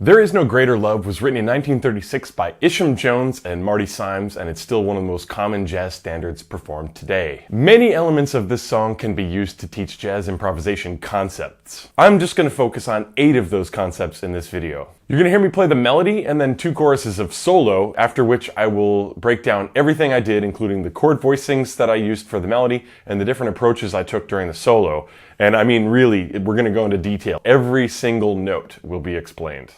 There Is No Greater Love was written in 1936 by Isham Jones and Marty Symes, and it's still one of the most common jazz standards performed today. Many elements of this song can be used to teach jazz improvisation concepts. I'm just going to focus on 8 of those concepts in this video. You're going to hear me play the melody and then 2 choruses of solo, after which I will break down everything I did, including the chord voicings that I used for the melody and the different approaches I took during the solo. And I mean, really, we're going to go into detail. Every single note will be explained.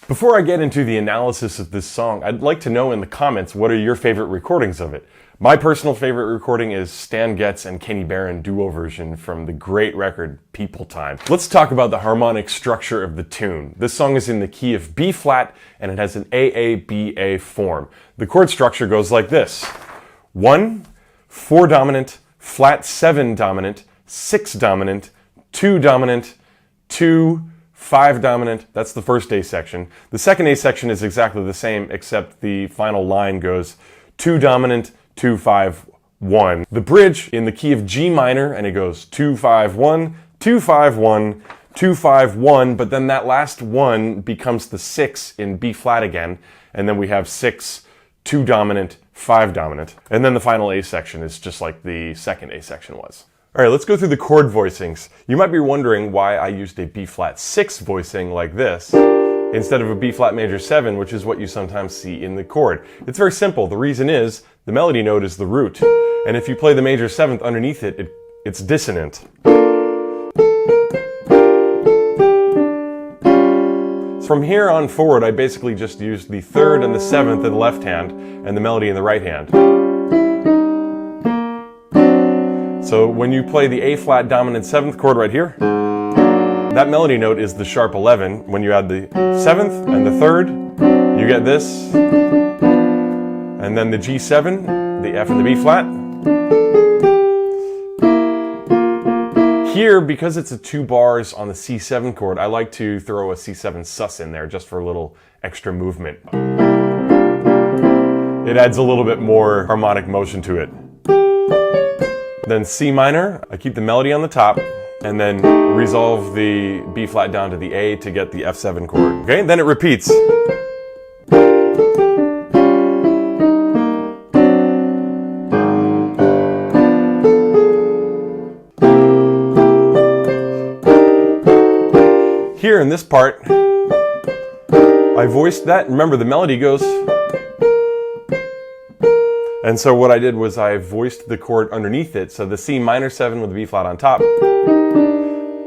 Before I get into the analysis of this song, I'd like to know in the comments, what are your favorite recordings of it? My personal favorite recording is Stan Getz and Kenny Barron duo version from the great record People Time. Let's talk about the harmonic structure of the tune. This song is in the key of B flat and it has an AABA form. The chord structure goes like this: 1, 4 dominant, flat 7 dominant, 6 dominant, 2 dominant, 2, 5 dominant. That's the first A section. The second A section is exactly the same, except the final line goes 2 dominant, 2, 5, 1. The bridge in the key of G minor, and it goes 2, 5, 1, 2, 5, 1, 2, 5, 1, but then that last 1 becomes the 6 in B flat again, and then we have 6, 2 dominant, 5 dominant. And then the final A section is just like the second A section was. All right, let's go through the chord voicings. You might be wondering why I used a B flat 6 voicing like this instead of a B flat major 7, which is what you sometimes see in the chord. It's very simple. The reason is the melody note is the root, and if you play the major 7th underneath it, it's dissonant. From here on forward, I basically just used the 3rd and the 7th in the left hand and the melody in the right hand. So when you play the A flat dominant 7th chord right here, that melody note is the sharp 11. When you add the 7th and the 3rd, you get this. And then the G7, the F and the B flat. Here, because it's a 2 bars on the C7 chord, I like to throw a C7 sus in there just for a little extra movement. It adds a little bit more harmonic motion to it. Then C minor, I keep the melody on the top, and then resolve the B flat down to the A to get the F7 chord. Okay, then it repeats. Here in this part, I voiced that. Remember, the melody goes And so what I did was I voiced the chord underneath it, so the C minor 7 with the B flat on top.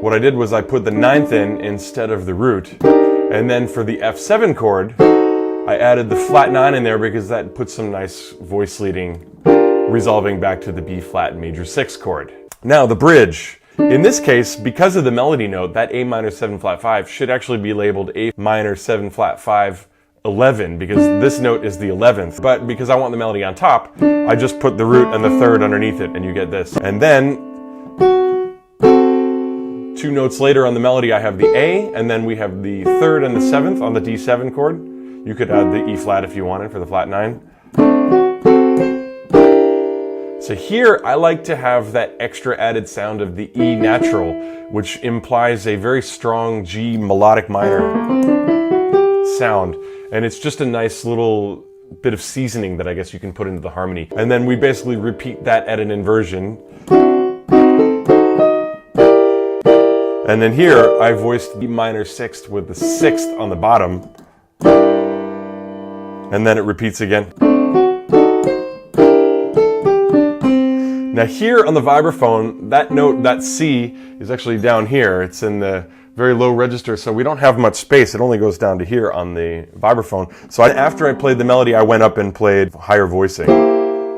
What I did was I put the 9th in instead of the root. And then for the F7 chord, I added the flat 9 in there because that puts some nice voice leading, resolving back to the B flat major 6 chord. Now the bridge. In this case, because of the melody note, that A minor 7 flat 5 should actually be labeled A minor 7 flat 5 11 because this note is the 11th. But because I want the melody on top, I just put the root and the 3rd underneath it and you get this. And then 2 notes later on the melody I have the A, and then we have the 3rd and the 7th on the D7 chord. You could add the E flat if you wanted for the flat 9. So here I like to have that extra added sound of the E natural, which implies a very strong G melodic minor sound. And it's just a nice little bit of seasoning that I guess you can put into the harmony. And then we basically repeat that at an inversion. And then here I voiced B minor 6th with the 6th on the bottom. And then it repeats again. Now here on the vibraphone, that note, that C, is actually down here. It's in the very low register, so we don't have much space. It only goes down to here on the vibraphone. So after I played the melody, I went up and played higher voicing,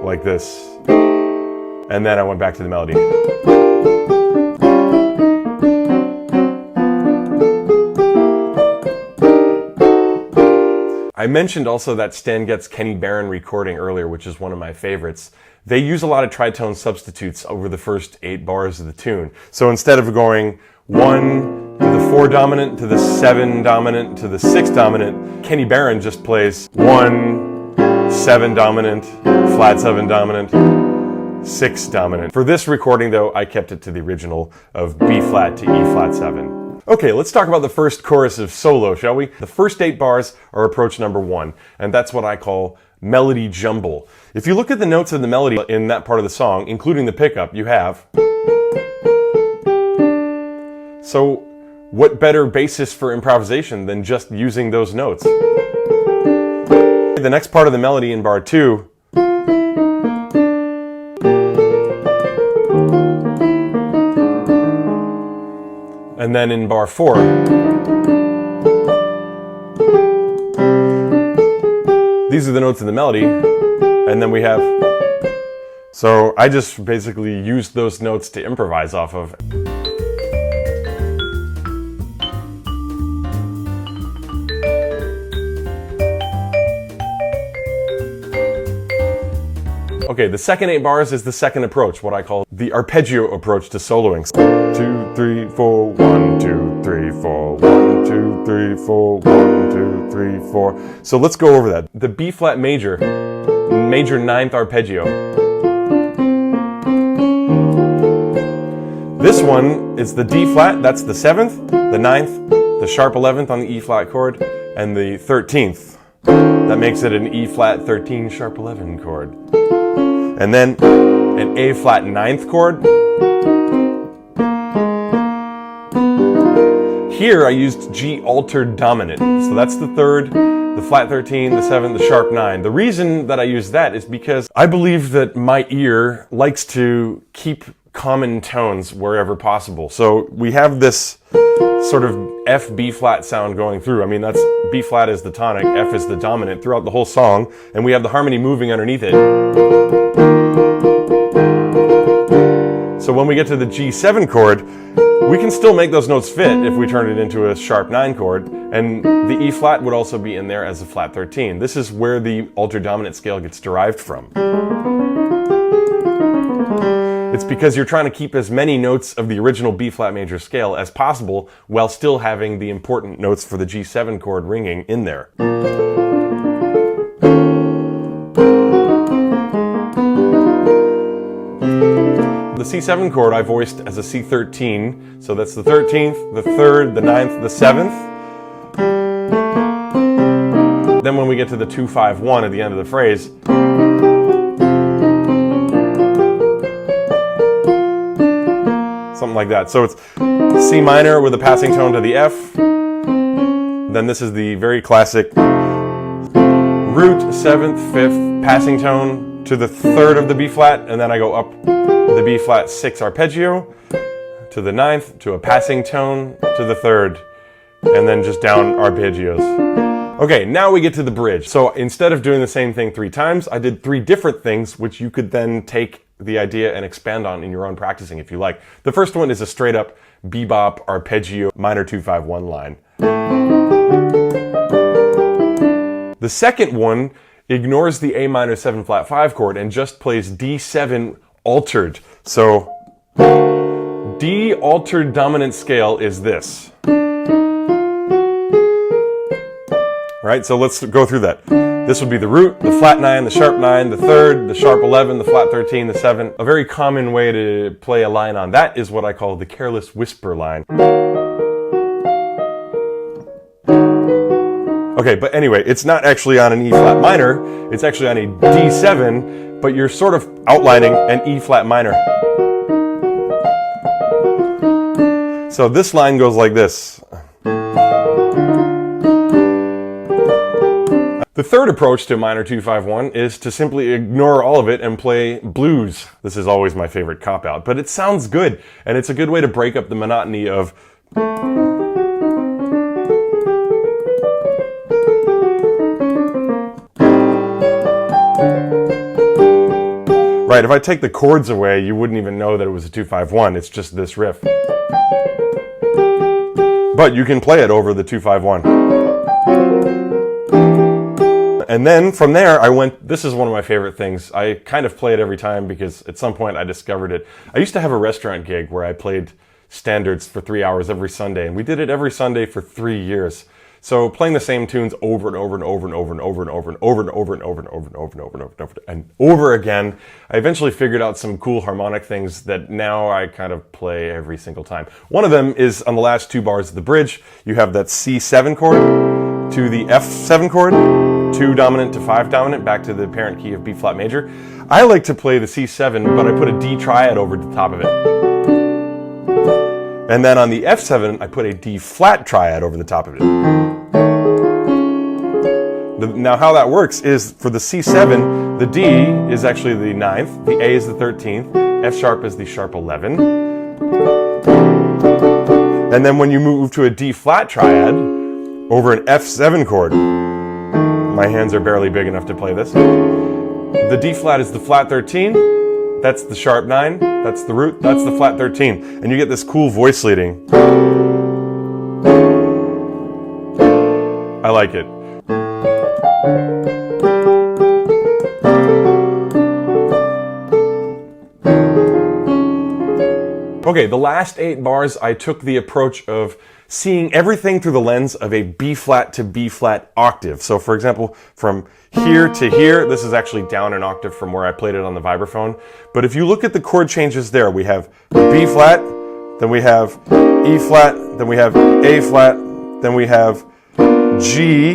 like this. And then I went back to the melody. I mentioned also that Stan Getz Kenny Barron recording earlier, which is one of my favorites. They use a lot of tritone substitutes over the first 8 bars of the tune. So instead of going 1 to the 4 dominant, to the 7 dominant, to the 6 dominant, Kenny Barron just plays 1, 7 dominant, flat 7 dominant, 6 dominant. For this recording though, I kept it to the original of B flat to E flat 7. Okay, let's talk about the first chorus of Solo, shall we? The first 8 bars are approach number 1, and that's what I call melody jumble. If you look at the notes of the melody in that part of the song, including the pickup, you have. So what better basis for improvisation than just using those notes? The next part of the melody in bar 2 and then in bar 4, these are the notes of the melody, and then we have, so I just basically used those notes to improvise off of. Okay, the second 8 bars is the second approach, what I call the arpeggio approach to soloing. 2, 3, 4, 1, 2, 3, 4, 1, 2, 3, 4, 1, 2, 3, 4. So let's go over that. The B flat major 9th arpeggio. This one is the D flat, that's the 7th, the 9th, the sharp 11th on the E flat chord, and the 13th. That makes it an E flat 13 sharp 11 chord. And then an A flat 9th chord. Here I used G altered dominant. So that's the 3rd, the flat 13, the 7th, the sharp 9. The reason that I use that is because I believe that my ear likes to keep common tones wherever possible. So we have this sort of F B flat sound going through. I mean, that's B flat is the tonic, F is the dominant throughout the whole song, and we have the harmony moving underneath it. So when we get to the G7 chord, we can still make those notes fit if we turn it into a sharp 9 chord, and the E flat would also be in there as a flat 13. This is where the altered dominant scale gets derived from. It's because you're trying to keep as many notes of the original B flat major scale as possible while still having the important notes for the G7 chord ringing in there. The C7 chord I voiced as a C13, so that's the 13th, the 3rd, the 9th, the 7th. Then when we get to the 2-5-1 at the end of the phrase, something like that. So it's C minor with a passing tone to the F. Then this is the very classic root 7th, 5th, passing tone to to the third of the B flat, and then I go up the B flat 6 arpeggio, to the ninth, to a passing tone, to the third, and then just down arpeggios. Okay, now we get to the bridge. So instead of doing the same thing 3 times, I did 3 different things, which you could then take the idea and expand on in your own practicing if you like. The first one is a straight up bebop arpeggio minor 2-5-1 line. The second one ignores the A minor 7 flat 5 chord and just plays D7 altered. So D altered dominant scale is this. Right, so let's go through that. This would be the root, the flat 9, the sharp 9, the third, the sharp 11, the flat 13, the 7. A very common way to play a line on that is what I call the careless whisper line. Okay, but anyway, it's not actually on an E flat minor, it's actually on a D7, but you're sort of outlining an E flat minor. So this line goes like this. The third approach to minor 2-5-1 is to simply ignore all of it and play blues. This is always my favorite cop-out, but it sounds good, and it's a good way to break up the monotony of right, if I take the chords away, you wouldn't even know that it was a 2-5-1. It's just this riff. But you can play it over the 2-5-1. And then from there, I went, this is one of my favorite things. I kind of play it every time because at some point I discovered it. I used to have a restaurant gig where I played standards for 3 hours every Sunday, and we did it every Sunday for 3 years. So playing the same tunes over and over and over and over and over and over and over and over and over and over and over and over and over and over and over again, I eventually figured out some cool harmonic things that now I kind of play every single time. One of them is on the last 2 bars of the bridge, you have that C7 chord to the F7 chord, 2 dominant to 5 dominant, back to the parent key of B flat major. I like to play the C7, but I put a D triad over the top of it. And then on the F7, I put a D flat triad over the top of it. Now how that works is for the C7, the D is actually the 9th, the A is the 13th, F sharp is the sharp 11. And then when you move to a D flat triad over an F7 chord, my hands are barely big enough to play this. The D flat is the flat 13, that's the sharp 9, that's the root, that's the flat 13. And you get this cool voice leading. I like it. Okay, the last 8 bars, I took the approach of seeing everything through the lens of a B flat to B flat octave. So for example, from here to here, this is actually down an octave from where I played it on the vibraphone. But if you look at the chord changes there, we have B flat, then we have E flat, then we have A flat, then we have G,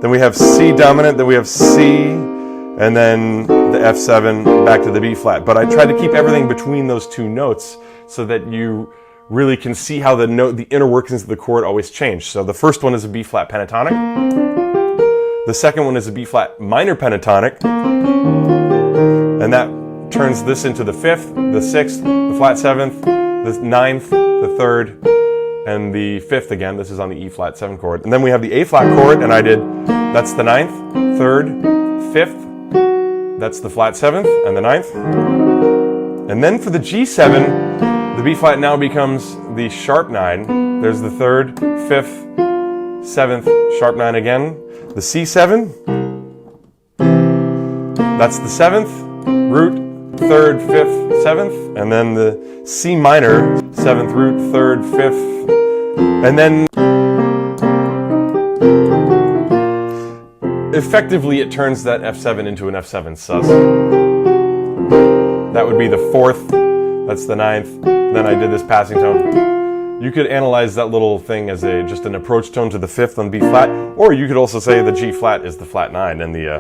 then we have C dominant, then we have C, and then the F7 back to the B flat. But I tried to keep everything between those 2 notes so that you really can see how the inner workings of the chord always change. So the first one is a B flat pentatonic. The second one is a B flat minor pentatonic. And that turns this into the 5th, the 6th, the flat 7th, the 9th, the 3rd, and the 5th again. This is on the E flat 7 chord. And then we have the A flat chord, and I did, that's the 9th, 3rd, 5th, that's the flat 7th, and the 9th. And then for the G7, the B flat now becomes the sharp 9. There's the 3rd, 5th, 7th, sharp 9 again. The C7, that's the 7th, root, 3rd, 5th, 7th, and then the C minor, 7th, root, 3rd, 5th, and then effectively it turns that F7 into an F7 sus. That would be the 4th, that's the 9th, then I did this passing tone. You could analyze that little thing as just an approach tone to the 5th on B flat, or you could also say the G flat is the flat 9 and the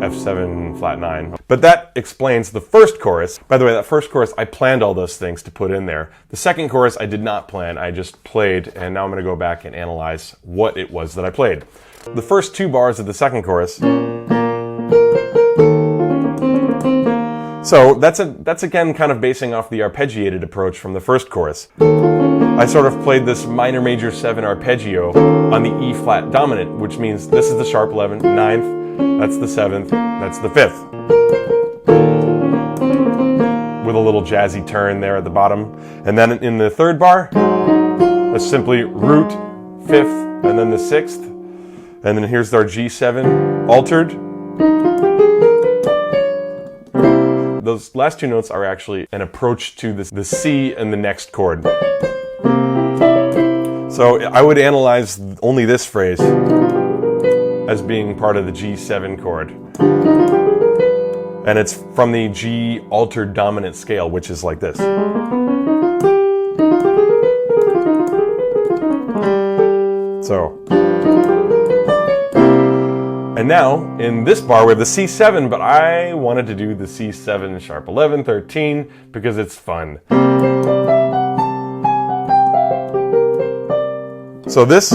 F7 flat 9. But that explains the first chorus. By the way, that first chorus, I planned all those things to put in there. The second chorus, I did not plan, I just played, and now I'm going to go back and analyze what it was that I played. The first 2 bars of the second chorus So that's again kind of basing off the arpeggiated approach from the first chorus. I sort of played this minor major 7 arpeggio on the E flat dominant, which means this is the sharp 11, 9th, that's the 7th, that's the 5th. With a little jazzy turn there at the bottom. And then in the third bar, that's simply root, 5th, and then the 6th. And then here's our G7 altered. Those last two notes are actually an approach to the C and the next chord. So I would analyze only this phrase as being part of the G7 chord. And it's from the G altered dominant scale, which is like this. So. And now, in this bar, we have the C7, but I wanted to do the C7 sharp 11, 13, because it's fun. So this,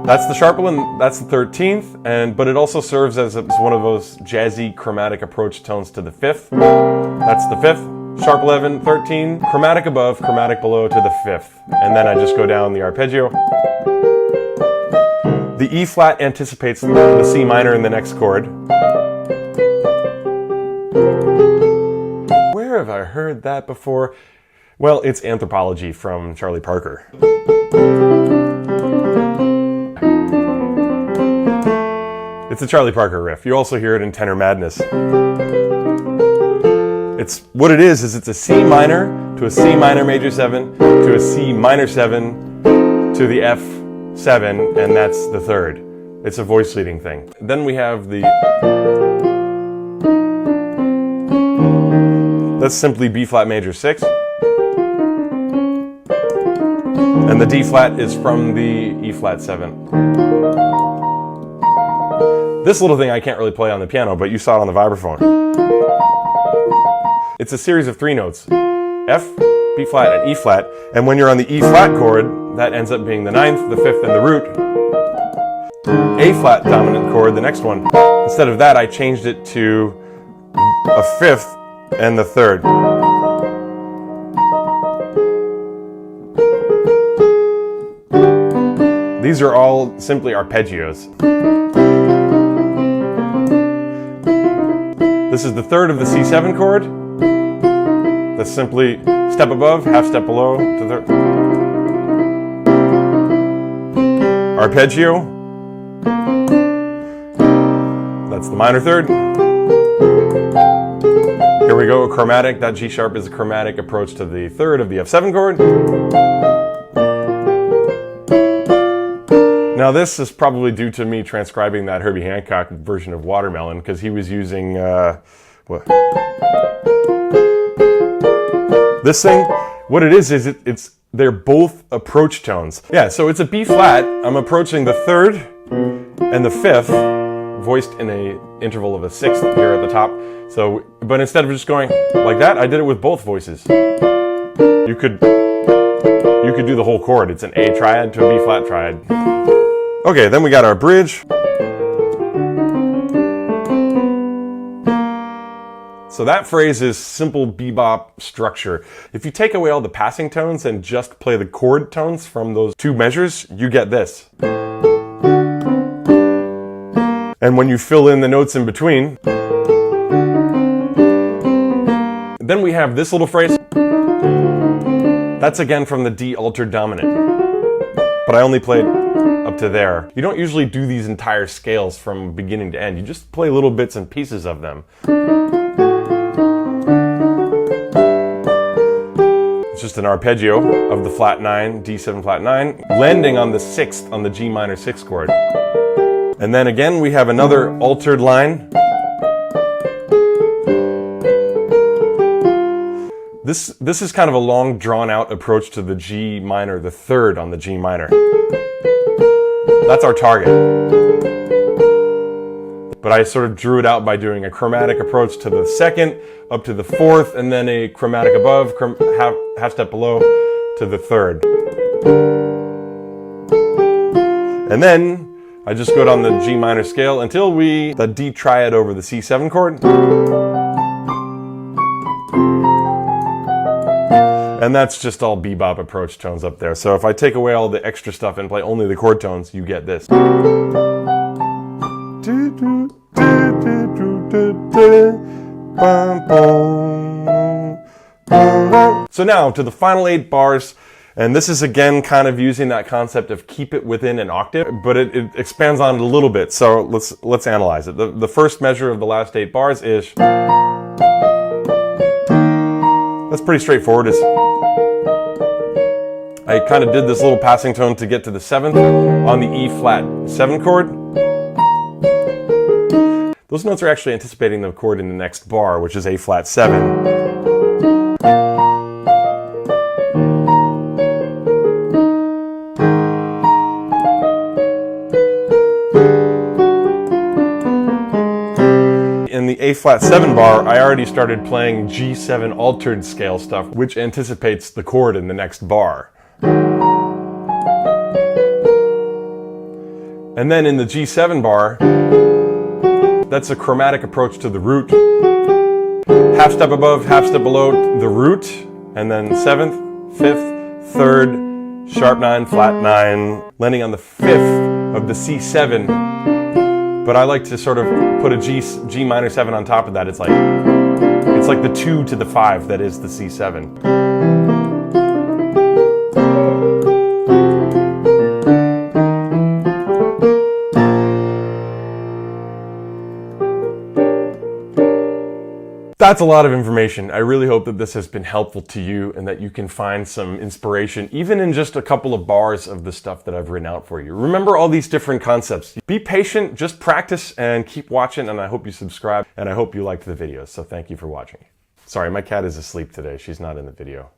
that's the sharp 11, that's the 13th, but it also serves as one of those jazzy chromatic approach tones to the 5th. That's the 5th, sharp 11, 13, chromatic above, chromatic below to the 5th. And then I just go down the arpeggio. The E flat anticipates the C minor in the next chord. Where have I heard that before? Well, it's Anthropology from Charlie Parker. It's a Charlie Parker riff. You also hear it in Tenor Madness. What it is it's a C minor to a C minor major 7 to a C minor 7 to the F7, and that's the third. It's a voice leading thing. Then we have that's simply B flat major 6. And the D flat is from the E flat 7. This little thing I can't really play on the piano, but you saw it on the vibraphone. It's a series of 3 notes, F, B flat, and E flat. And when you're on the E flat chord, that ends up being the 9th, the 5th, and the root. A flat dominant chord, the next one. Instead of that, I changed it to a 5th and the 3rd. These are all simply arpeggios. This is the 3rd of the C7 chord. That's simply step above, half step below to the arpeggio. That's the minor 3rd. Here we go, a chromatic. That G sharp is a chromatic approach to the 3rd of the F7 chord. Now this is probably due to me transcribing that Herbie Hancock version of Watermelon, because he was using this thing. What it is they're both approach tones. Yeah, so it's a B flat. I'm approaching the 3rd and the 5th, voiced in a interval of a 6th here at the top. So, but instead of just going like that, I did it with both voices. You could do the whole chord. It's an A triad to a B flat triad. Okay, then we got our bridge. So that phrase is simple bebop structure. If you take away all the passing tones and just play the chord tones from those 2 measures, you get this. And when you fill in the notes in between, then we have this little phrase. That's again from the D altered dominant. But I only played up to there. You don't usually do these entire scales from beginning to end. You just play little bits and pieces of them. It's just an arpeggio of the flat 9, D7 flat 9, landing on the 6th on the G minor 6 chord. And then again we have another altered line. This is kind of a long drawn out approach to the G minor, the 3rd on the G minor. That's our target. But I sort of drew it out by doing a chromatic approach to the 2nd, up to the 4th, and then a chromatic above, half step below to the 3rd. And then I just go down the G minor scale until the D triad over the C7 chord. And that's just all bebop approach tones up there. So if I take away all the extra stuff and play only the chord tones, you get this. So now to the final 8 bars, and this is again kind of using that concept of keep it within an octave, but it expands on it a little bit. So let's analyze it. The first measure of the last 8 bars is, that's pretty straightforward. I kind of did this little passing tone to get to the 7th on the E flat 7 chord. Those notes are actually anticipating the chord in the next bar, which is A flat 7. In the A flat 7 bar, I already started playing G7 altered scale stuff, which anticipates the chord in the next bar. And then in the G7 bar, that's a chromatic approach to the root. Half step above, half step below the root, and then 7th, 5th, 3rd, sharp 9, flat 9, landing on the 5th of the C7. But I like to sort of put a G minor 7 on top of that. It's like the 2 to the 5 that is the C7. That's a lot of information. I really hope that this has been helpful to you and that you can find some inspiration, even in just a couple of bars of the stuff that I've written out for you. Remember all these different concepts. Be patient, just practice and keep watching, and I hope you subscribe, and I hope you liked the video. So thank you for watching. Sorry, my cat is asleep today. She's not in the video.